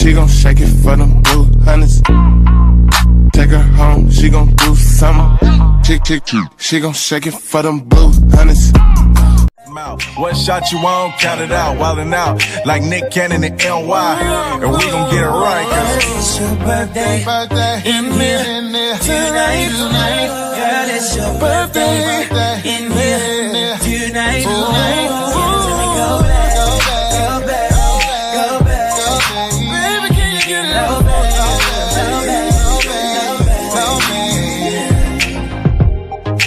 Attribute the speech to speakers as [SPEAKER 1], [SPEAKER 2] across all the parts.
[SPEAKER 1] she gon' shake it for them blue hundreds. Take her home, she gon' do something. Chick, chick, chick, she gon' shake it for them blue hundreds.
[SPEAKER 2] What shot you on? Count it out, wildin' out like Nick Cannon and NY, and we gon' get it right, cause it's your birthday in here tonight. Girl, it's your birthday in here tonight. Go back, go back, go back, go back. Baby, can you get it out?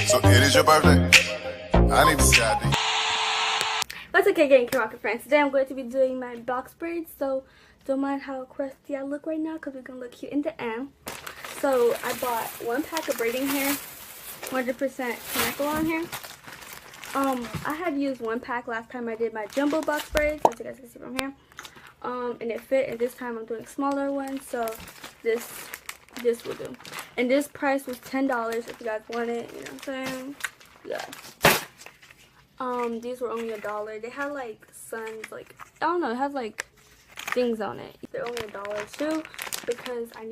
[SPEAKER 3] So it is your birthday. I need to see ID.
[SPEAKER 4] What's okay, gang, Rocket friends? Today I'm going to be doing my box braids, so don't mind how crusty I look right now because we're going to look cute in the end. So I bought one pack of braiding hair, 100% Karegang hair. I had used one pack last time I did my jumbo box braids, as you guys can see from here. And it fit, and this time I'm doing smaller ones, so this will do. And this price was $10 if you guys want it, you know what I'm saying? Yeah. These were only $1. They had like suns, like I don't know, it has like things on it. They're only $1 too because I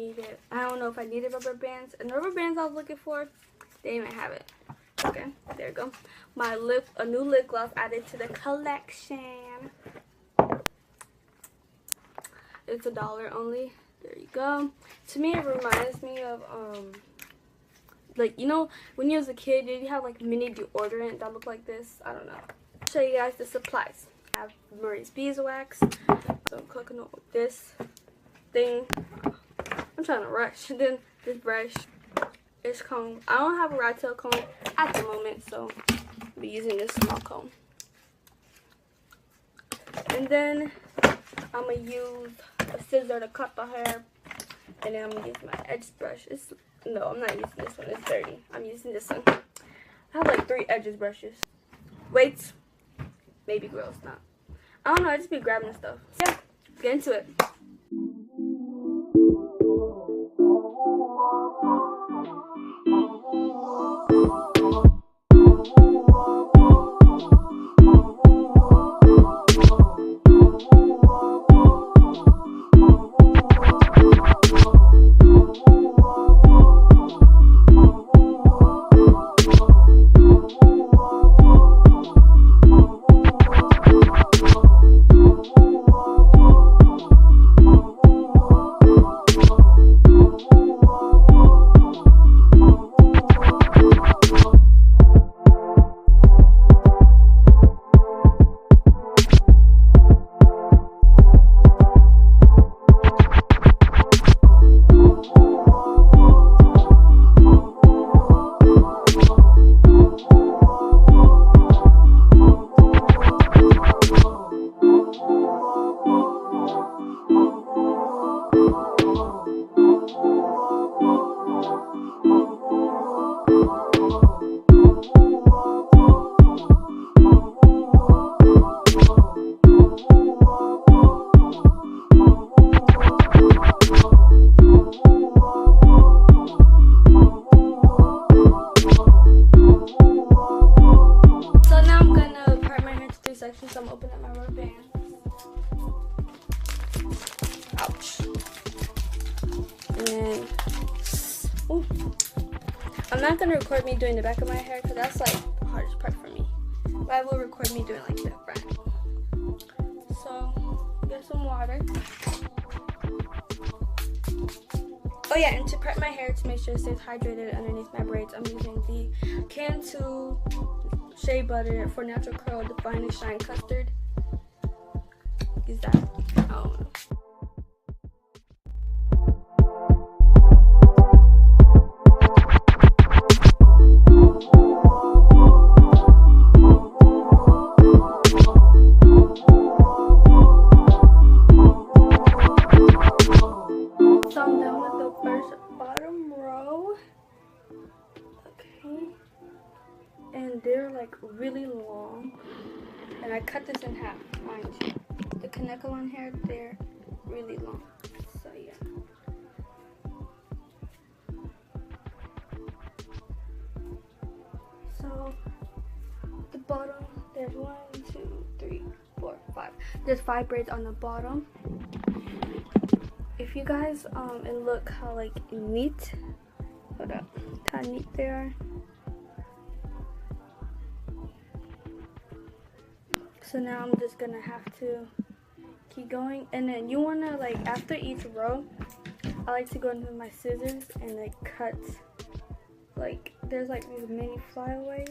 [SPEAKER 4] don't know if I needed rubber bands, and the rubber bands I was looking for, they didn't even have it. Okay, there you go. A new lip gloss added to the collection. It's $1 only. There you go. To me, it reminds me of like, you know, when you was a kid, did you have like mini deodorant that looked like this? I don't know. I'll show you guys the supplies. I have Marie's beeswax. So I'm cooking up with this thing. I'm trying to rush. And then this brush, this comb. I don't have a rat tail comb at the moment, so I'll be using this small comb. And then I'm gonna use a scissor to cut the hair. And then I'm gonna use my edge brush. No, I'm not using this one. It's dirty. I'm using this one. I have like 3 edges brushes. Weights. Maybe girls not. I don't know. I just be grabbing stuff. Yeah. Get into it. So I'm opening up my rubber band. Ouch. And then, ooh. I'm not gonna record me doing the back of my hair because that's like the hardest part for me. But I will record me doing like the front. So, get some water. Oh yeah, and to prep my hair to make sure it stays hydrated underneath my braids, I'm using the Cantu Shea Butter for Natural Curl Define and Shine Custard. Use that. Oh. So I'm done with the first bottom row. Okay. And they're like really long, and I cut this in half, mind you. The Karegang hair, they're really long, so yeah. So the bottom, there's 1, 2, 3, 4, 5. There's 5 braids on the bottom. if you guys and look how like neat, hold up, how neat they are. So now I'm just gonna have to keep going, and then you wanna, like, after each row, I like to go into my scissors and like cut, like, there's like these mini flyaways.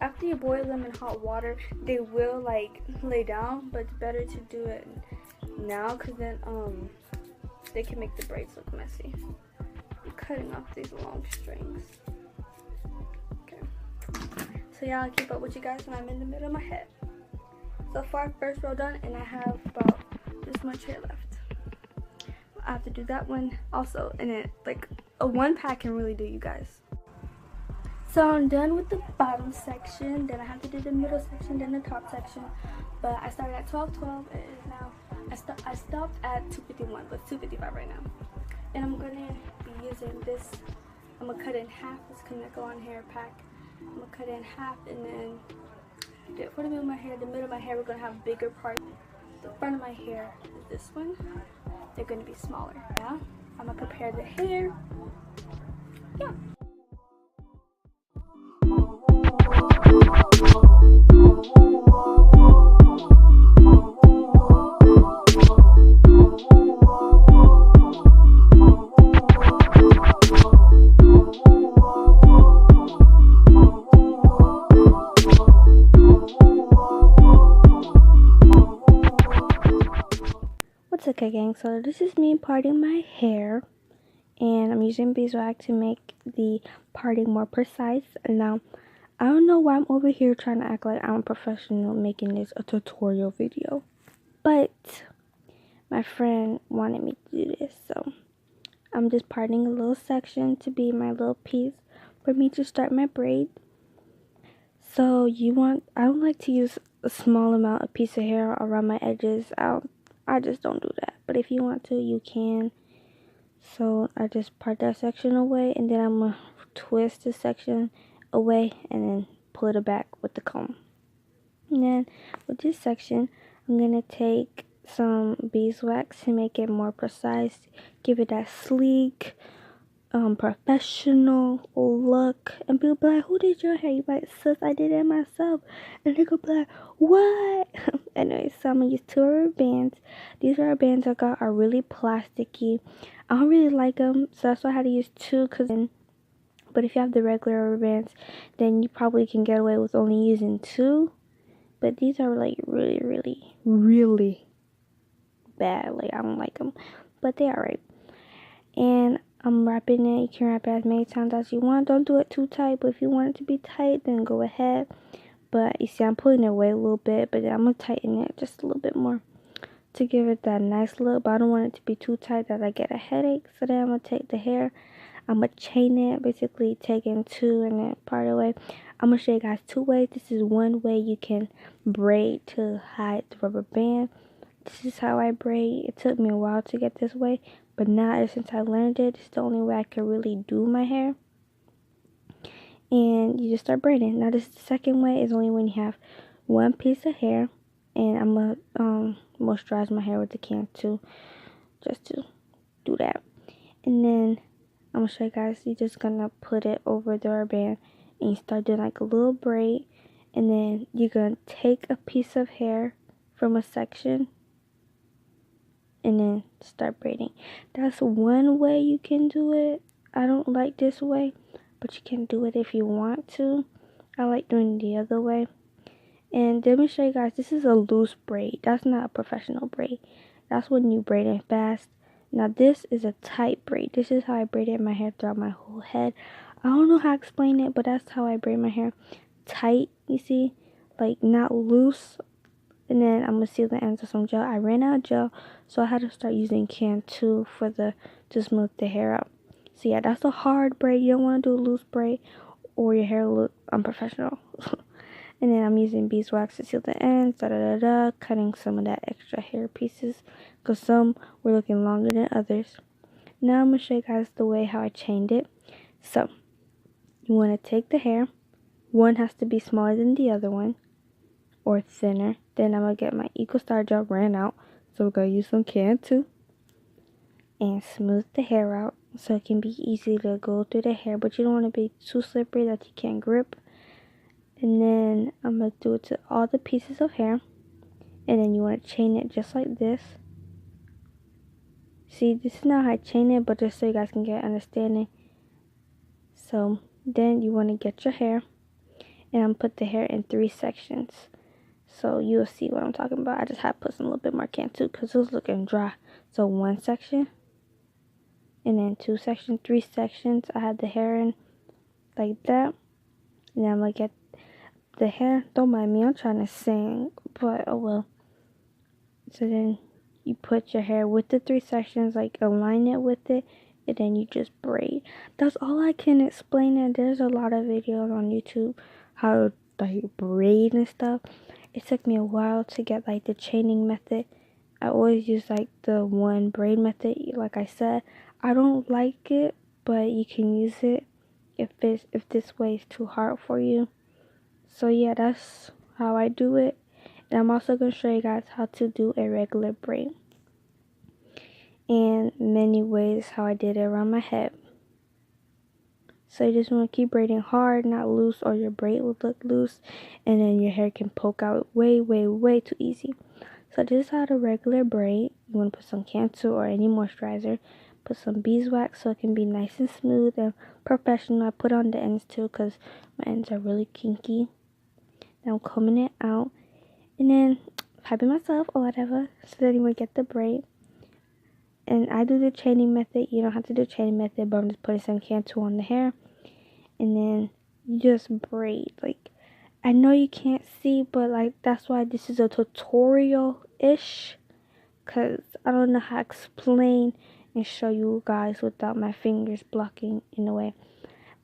[SPEAKER 4] After you boil them in hot water, they will like lay down, but it's better to do it now because then they can make the braids look messy. I'm cutting off these long strings. Okay. So yeah, I'll keep up with you guys when I'm in the middle of my head. So far, first row done, and I have about this much hair left. I have to do that one also, and it like a one pack can really do, you guys. So I'm done with the bottom section, then I have to do the middle section, then the top section. But I started at 12:12. It is now, I stopped at 2:51, but it's 2:55 right now. And I'm gonna be using this. I'm gonna cut it in half. This Kaneko on hair pack. I'm gonna cut it in half, and then for the middle of my hair, we're gonna have bigger parts. The front of my hair is this one. They're gonna be smaller. Yeah, I'm gonna prepare the hair. Yeah. What's okay, gang? So this is me parting my hair, and I'm using beeswax to make the parting more precise. Now, I don't know why I'm over here trying to act like I'm a professional making this a tutorial video, but my friend wanted me to do this, so I'm just parting a little section to be my little piece for me to start my braid. So I don't like to use a small amount of piece of hair around my edges. I just don't do that. But if you want to, you can. So I just part that section away, and then I'm going to twist this section away and then pull it back with the comb. And then with this section, I'm going to take some beeswax to make it more precise. Give it that sleek, professional look, and people be like, who did your hair? You like, sis, I did it myself. And they go be like, what? Anyway, so I'm gonna use 2 rubber bands. These rubber bands I got are really plasticky. I don't really like them, so that's why I had to use 2. But if you have the regular rubber bands, then you probably can get away with only using 2. But these are like really, really, really bad. Like, I don't like them, but they are right. And I'm wrapping it. You can wrap it as many times as you want. Don't do it too tight, but if you want it to be tight, then go ahead. But you see, I'm pulling it away a little bit, but then I'm going to tighten it just a little bit more to give it that nice look. But I don't want it to be too tight that I get a headache. So then I'm going to take the hair. I'm going to chain it, basically taking 2 and then part away. I'm going to show you guys 2 ways. This is one way you can braid to hide the rubber band. This is how I braid. It took me a while to get this way, but now ever since I learned it, it's the only way I can really do my hair. And you just start braiding. Now this is the second way, is only when you have 1 piece of hair. And I'm going to moisturize my hair with the can too, just to do that. And then I'm going to show you guys, you're just going to put it over the rubber band and you start doing like a little braid. And then you're going to take a piece of hair from a section and then start braiding. That's one way you can do it. I don't like this way, but you can do it if you want to. I like doing the other way. And let me show you guys, this is a loose braid. That's not a professional braid. That's when you braid it fast. Now this is a tight braid. This is how I braided my hair throughout my whole head. I don't know how to explain it, but that's how I braid my hair. Tight, you see? Like, not loose. And then I'm going to seal the ends with some gel. I ran out of gel, so I had to start using can too to smooth the hair out. So yeah, that's a hard braid. You don't want to do a loose braid or your hair will look unprofessional. And then I'm using beeswax to seal the ends, cutting some of that extra hair pieces because some were looking longer than others. Now I'm going to show you guys the way how I chained it. So you want to take the hair. One has to be smaller than the other one or thinner. Then I'm going to get my Eco Star gel, ran out, so we're going to use some can too. and smooth the hair out so it can be easy to go through the hair, but you don't want to be too slippery that you can't grip. And then I'm going to do it to all the pieces of hair, and then you want to chain it just like this. See, this is not how I chain it, but just so you guys can get an understanding. So then you want to get your hair, and I'm put the hair in 3 sections. So you'll see what I'm talking about. I just had to put some little bit more can too because it was looking dry. So 1 section, and then 2 sections, 3 sections. I had the hair in like that. And then I'm going to get the hair. Don't mind me, I'm trying to sing, but oh well. So then you put your hair with the 3 sections, like align it with it, and then you just braid. That's all I can explain. And there's a lot of videos on YouTube how to like braid and stuff. It took me a while to get like the chaining method. I always use like the 1 braid method. Like I said, I don't like it, but you can use it if this way is too hard for you. So yeah, that's how I do it. And I'm also going to show you guys how to do a regular braid, and many ways how I did it around my head. So you just want to keep braiding hard, not loose, or your braid will look loose, and then your hair can poke out way too easy. So this is how the regular braid. You want to put some Cantu or any moisturizer. Put some beeswax so it can be nice and smooth and professional. I put on the ends too because my ends are really kinky. Now I'm combing it out, and then piping myself or whatever. So then you want to get the braid. And I do the chaining method. You don't have to do chaining method, but I'm just putting some Cantu on the hair. And then you just braid. Like, I know you can't see, but like that's why this is a tutorial-ish. Because I don't know how to explain and show you guys without my fingers blocking in a way.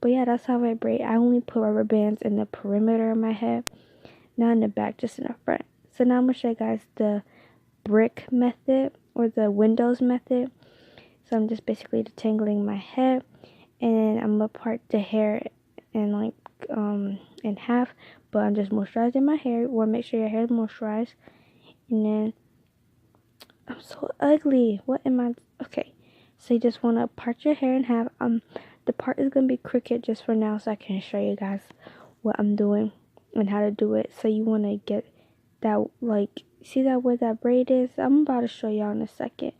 [SPEAKER 4] But yeah, that's how I braid. I only put rubber bands in the perimeter of my head. Not in the back, just in the front. So now I'm going to show you guys the brick method, or the windows method. So I'm just basically detangling my head, and I'm gonna part the hair in like in half, but I'm just moisturizing my hair. You want to make sure your hair is moisturized. And then I'm so ugly. What am I? Okay, so you just want to part your hair in half. The part is gonna be crooked just for now, so I can show you guys what I'm doing and how to do it. So you want to get that, like, see that where that braid is? I'm about to show y'all in a second,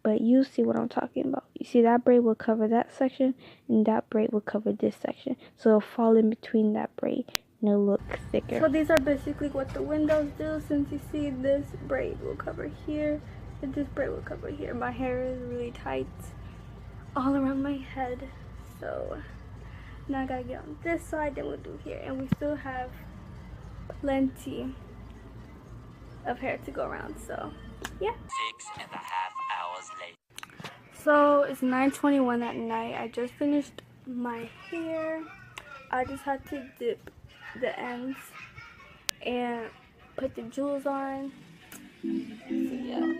[SPEAKER 4] but you see what I'm talking about. You see that braid will cover that section, and that braid will cover this section, so it'll fall in between that braid and it'll look thicker. So these are basically what the windows do. Since you see this braid will cover here and this braid will cover here. My hair is really tight all around my head, so now I gotta get on this side, then we'll do here, and we still have plenty of hair to go around. So yeah,
[SPEAKER 5] 6.5 hours later.
[SPEAKER 4] so it's 9:21 at night. I just finished my hair. I just had to dip the ends and put the jewels on. So yeah.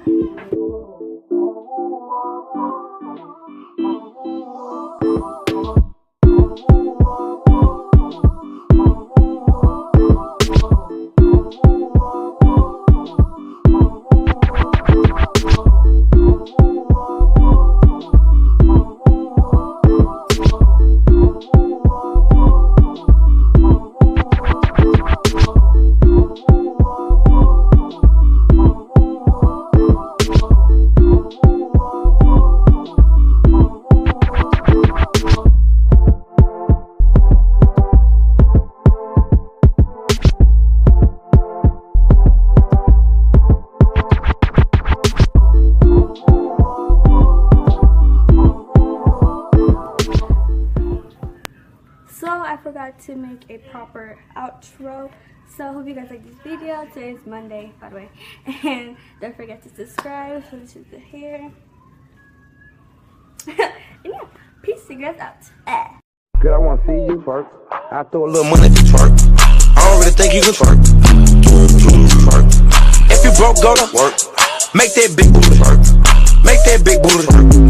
[SPEAKER 4] To make a proper outro. So I hope you guys like this video. Today is Monday, by the way, and don't forget to subscribe. So this is the hair. And yeah, peace. You guys out.
[SPEAKER 6] Good, I want to see you twerk. I throw a little money to twerk. I don't really think you can twerk. If you broke, go to work. Make that big booty twerk. Make that big booty twerk.